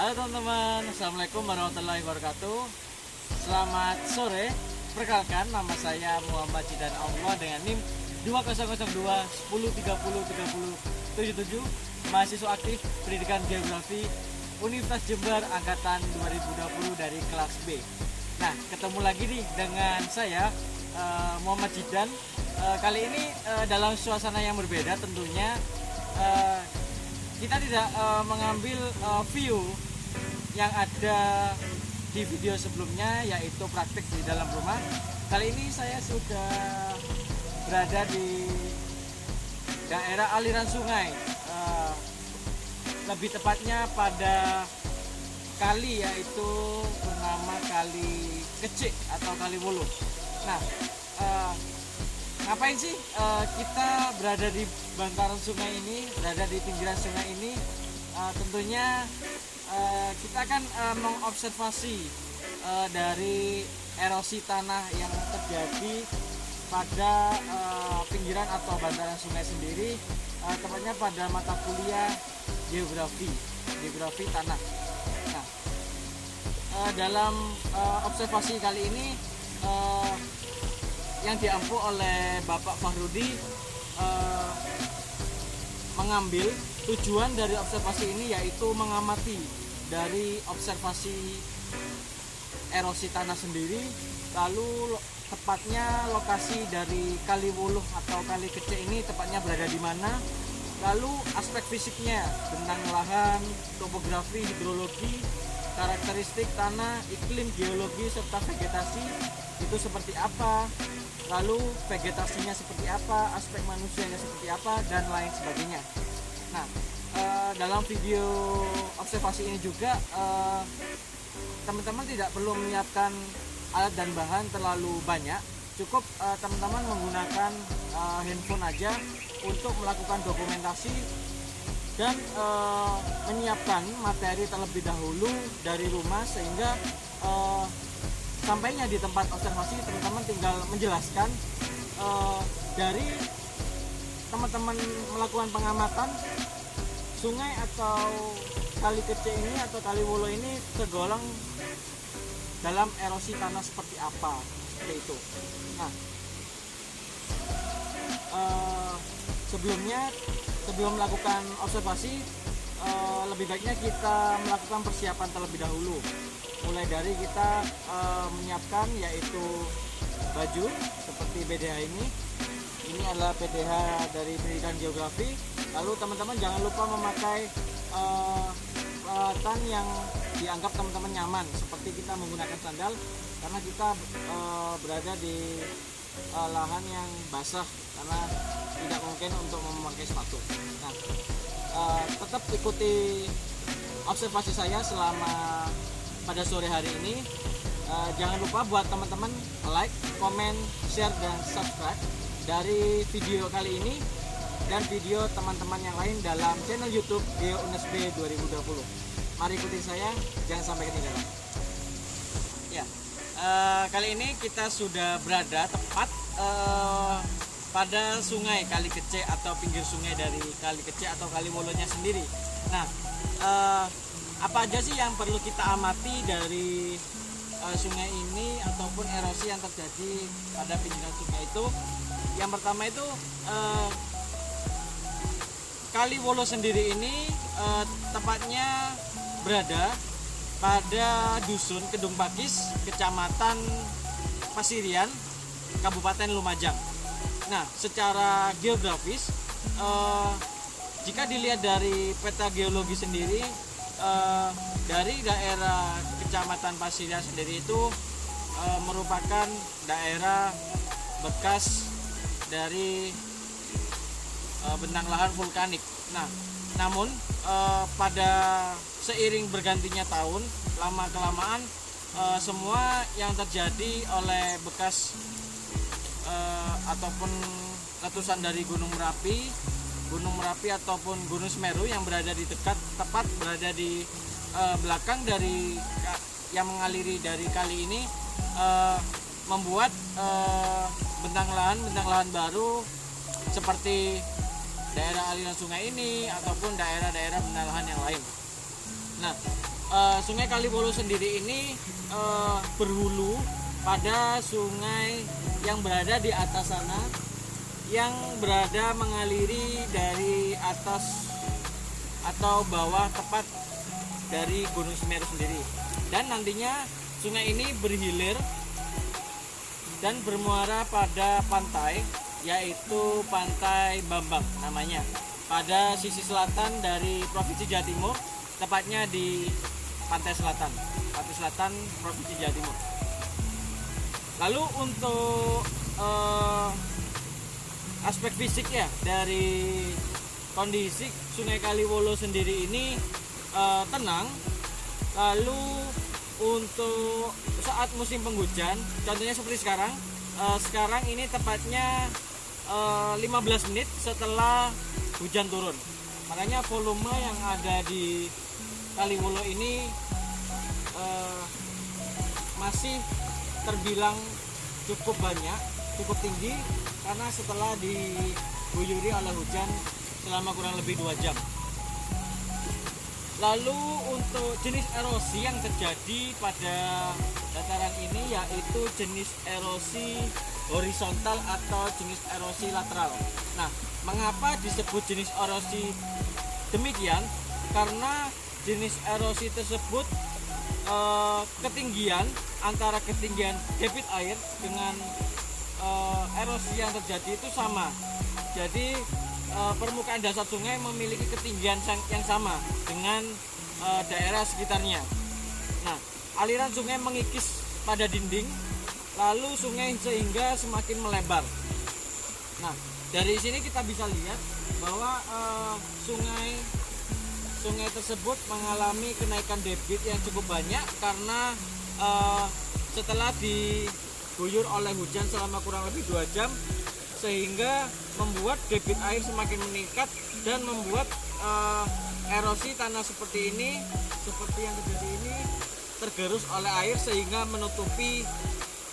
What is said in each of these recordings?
Halo teman-teman, Assalamualaikum warahmatullahi wabarakatuh. Selamat sore. Perkenalkan, nama saya Muhammad Jidan Allah dengan NIM 2002 10 30 30 77, mahasiswa aktif Pendidikan Geografi Universitas Jember angkatan 2020 dari kelas B. Nah, ketemu lagi nih dengan saya Muhammad Jidan. Kali ini dalam suasana yang berbeda tentunya. Kita tidak mengambil view yang ada di video sebelumnya, yaitu praktik di dalam rumah. Kali ini saya sudah berada di daerah aliran sungai, lebih tepatnya pada kali, yaitu bernama Kali Kecik atau Kali Wuluh. Nah, ngapain sih kita berada di bantaran sungai ini, berada di pinggiran sungai ini? Tentunya kita akan mengobservasi dari erosi tanah yang terjadi pada pinggiran atau bantaran sungai sendiri, tepatnya pada mata kuliah geografi tanah. Nah, dalam observasi kali ini yang diampu oleh Bapak Fahrudi mengambil tujuan dari observasi ini, yaitu mengamati dari observasi erosi tanah sendiri, lalu tepatnya lokasi dari Kali Wuluh atau Kali Kecik ini tepatnya berada di mana, lalu aspek fisiknya, bentang lahan, topografi, hidrologi, karakteristik tanah, iklim, geologi, serta vegetasi itu seperti apa, lalu vegetasinya seperti apa, aspek manusianya seperti apa, dan lain sebagainya. Nah, dalam video observasi ini juga teman-teman tidak perlu menyiapkan alat dan bahan terlalu banyak, cukup teman-teman menggunakan handphone aja untuk melakukan dokumentasi dan menyiapkan materi terlebih dahulu dari rumah, sehingga sampainya di tempat observasi teman-teman tinggal menjelaskan dari teman-teman melakukan pengamatan sungai atau Kali Kecik ini atau Kali Wuluh ini tergolong dalam erosi tanah seperti apa, seperti itu. Nah, sebelum melakukan observasi, lebih baiknya kita melakukan persiapan terlebih dahulu. Mulai dari kita menyiapkan, yaitu baju seperti PDH ini adalah PDH dari Pendidikan Geografi. Lalu teman-teman jangan lupa memakai peralatan yang dianggap teman-teman nyaman, seperti kita menggunakan sandal, karena kita berada di lahan yang basah, karena tidak mungkin untuk memakai sepatu. Nah, tetap ikuti observasi saya selama pada sore hari ini. Jangan lupa buat teman-teman like, komen, share, dan subscribe dari video kali ini dan video teman-teman yang lain dalam channel YouTube GeoUnesB 2020. Mari ikuti saya, jangan sampai ketinggalan. Ya, kali ini kita sudah berada tepat pada sungai Kali Kecik atau pinggir sungai dari Kali Kecik atau Kali Wuluhnya sendiri. Nah, apa aja sih yang perlu kita amati dari sungai ini ataupun erosi yang terjadi pada pinggiran sungai itu? Yang pertama itu Kali Wuluh sendiri ini tepatnya berada pada dusun Kedung Pakis, Kecamatan Pasirian, Kabupaten Lumajang. Nah, secara geografis, jika dilihat dari peta geologi sendiri, dari daerah Kecamatan Pasirian sendiri itu merupakan daerah bekas dari bentang lahan vulkanik. Nah, namun pada seiring bergantinya tahun, lama kelamaan semua yang terjadi oleh bekas ataupun letusan dari Gunung Merapi ataupun Gunung Semeru yang berada di tepat berada di belakang dari yang mengaliri dari kali ini, membuat bentang lahan baru seperti daerah aliran sungai ini ataupun daerah-daerah bentang lahan yang lain. Nah, Sungai Kaliwolo sendiri ini berhulu pada sungai yang berada di atas sana, yang berada mengaliri dari atas atau bawah tepat dari Gunung Semeru sendiri. Dan nantinya sungai ini berhilir dan bermuara pada pantai, yaitu Pantai Bambang namanya, pada sisi selatan dari Provinsi Jawa Timur, tepatnya di Pantai Selatan Provinsi Jawa Timur. Lalu untuk aspek fisik ya, dari kondisi Sungai Kaliwolo sendiri ini tenang. Lalu untuk saat musim penghujan, contohnya seperti sekarang ini tepatnya 15 menit setelah hujan turun. Makanya volume yang ada di Kaliwolo ini masih terbilang cukup banyak, cukup tinggi, karena setelah diguyuri oleh hujan selama kurang lebih 2 jam. Lalu untuk jenis erosi yang terjadi pada dataran ini yaitu jenis erosi horizontal atau jenis erosi lateral. Nah, mengapa disebut jenis erosi demikian? Karena jenis erosi tersebut ketinggian antara ketinggian debit air dengan erosi yang terjadi itu sama. Jadi permukaan dasar sungai memiliki ketinggian yang sama dengan daerah sekitarnya. Nah, aliran sungai mengikis pada dinding, lalu sungai sehingga semakin melebar. Nah, dari sini kita bisa lihat bahwa sungai tersebut mengalami kenaikan debit yang cukup banyak karena setelah diguyur oleh hujan selama kurang lebih 2 jam, sehingga membuat debit air semakin meningkat dan membuat erosi tanah seperti ini, seperti yang terjadi ini, tergerus oleh air sehingga menutupi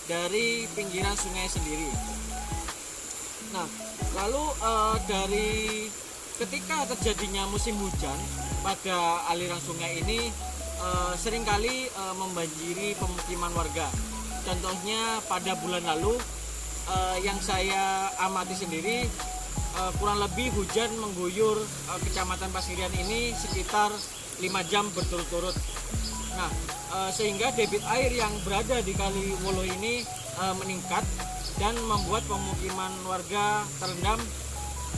dari pinggiran sungai sendiri. Nah, lalu dari ketika terjadinya musim hujan pada aliran sungai ini seringkali membanjiri pemukiman warga. Contohnya pada bulan lalu yang saya amati sendiri, kurang lebih hujan mengguyur Kecamatan Pasirian ini sekitar 5 jam berturut-turut. Nah, sehingga debit air yang berada di Kaliwolo ini meningkat dan membuat pemukiman warga terendam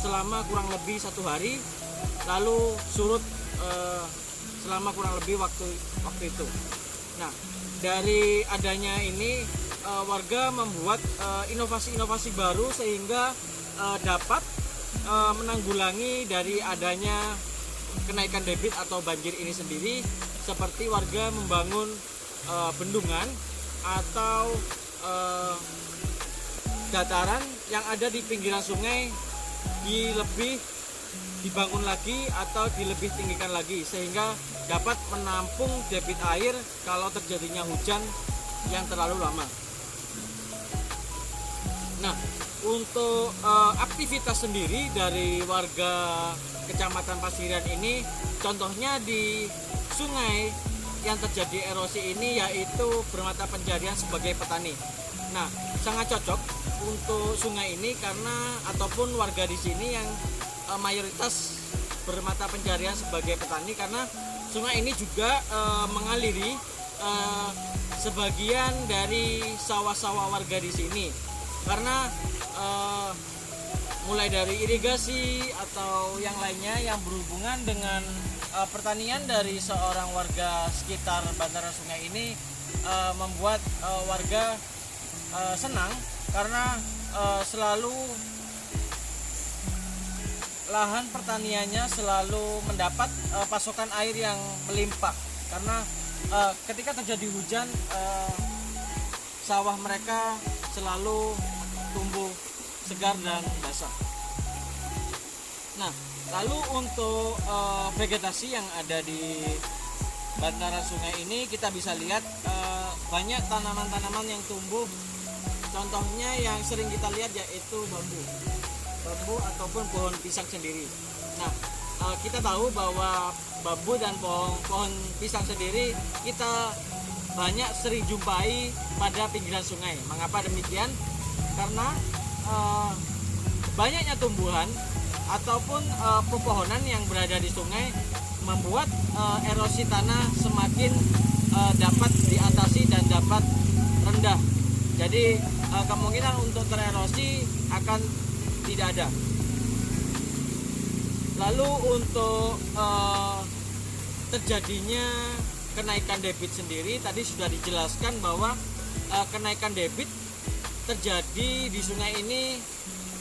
selama kurang lebih 1 hari, lalu surut selama kurang lebih waktu itu. Nah, dari adanya ini warga membuat inovasi-inovasi baru sehingga dapat menanggulangi dari adanya kenaikan debit atau banjir ini sendiri, seperti warga membangun bendungan atau dataran yang ada di pinggiran sungai dibangun lagi atau dilebih tinggikan lagi sehingga dapat menampung debit air kalau terjadinya hujan yang terlalu lama. Nah, untuk aktivitas sendiri dari warga Kecamatan Pasirian ini, contohnya di sungai yang terjadi erosi ini yaitu bermata pencarian sebagai petani. Nah, sangat cocok untuk sungai ini karena ataupun warga di sini yang mayoritas bermata pencarian sebagai petani, karena sungai ini juga mengaliri sebagian dari sawah-sawah warga di sini. Karena mulai dari irigasi atau yang lainnya yang berhubungan dengan pertanian dari seorang warga sekitar bantaran sungai ini membuat warga senang karena selalu lahan pertaniannya selalu mendapat pasokan air yang melimpah, karena ketika terjadi hujan sawah mereka selalu tumbuh segar dan basah. Nah, lalu untuk vegetasi yang ada di bantaran sungai ini kita bisa lihat banyak tanaman-tanaman yang tumbuh. Contohnya yang sering kita lihat yaitu bambu ataupun pohon pisang sendiri. Nah, kita tahu bahwa bambu dan pohon pisang sendiri kita banyak sering jumpai pada pinggiran sungai. Mengapa demikian? Karena banyaknya tumbuhan ataupun pepohonan yang berada di sungai membuat erosi tanah semakin dapat diatasi dan dapat rendah. Jadi kemungkinan untuk tererosi akan tidak ada. Lalu untuk terjadinya kenaikan debit sendiri, tadi sudah dijelaskan bahwa kenaikan debit terjadi di sungai ini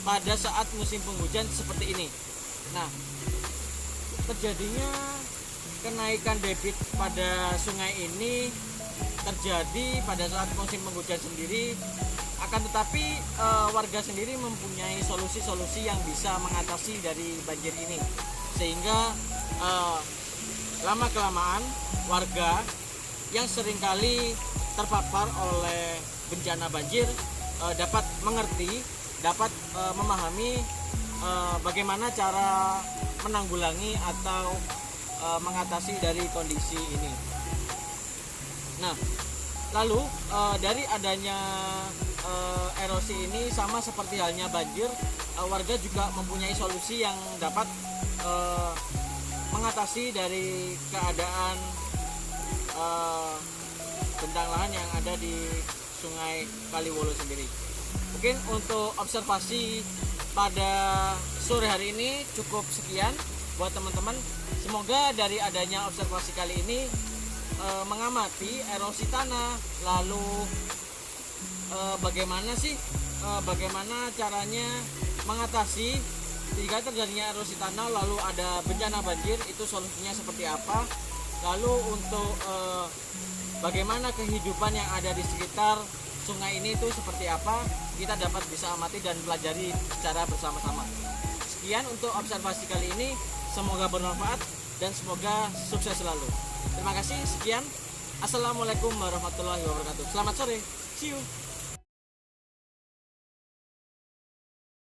pada saat musim penghujan seperti ini. Nah, terjadinya kenaikan debit pada sungai ini terjadi pada saat musim penghujan sendiri, akan tetapi warga sendiri mempunyai solusi-solusi yang bisa mengatasi dari banjir ini, sehingga lama-kelamaan warga yang seringkali terpapar oleh bencana banjir dapat mengerti, dapat memahami bagaimana cara menanggulangi atau mengatasi dari kondisi ini. Nah, lalu dari adanya erosi ini, sama seperti halnya banjir, warga juga mempunyai solusi yang dapat mengatasi dari keadaan bentang lahan yang ada di Sungai Kaliwolo sendiri. Mungkin untuk observasi pada sore hari ini cukup sekian buat teman-teman. Semoga dari adanya observasi kali ini mengamati erosi tanah, lalu bagaimana caranya mengatasi jika terjadinya erosi tanah, lalu ada bencana banjir, itu solusinya seperti apa, lalu untuk bagaimana kehidupan yang ada di sekitar sungai ini itu seperti apa, kita dapat bisa amati dan pelajari secara bersama-sama. Sekian untuk observasi kali ini, semoga bermanfaat dan semoga sukses selalu. Terima kasih, sekian. Assalamualaikum warahmatullahi wabarakatuh. Selamat sore, see you.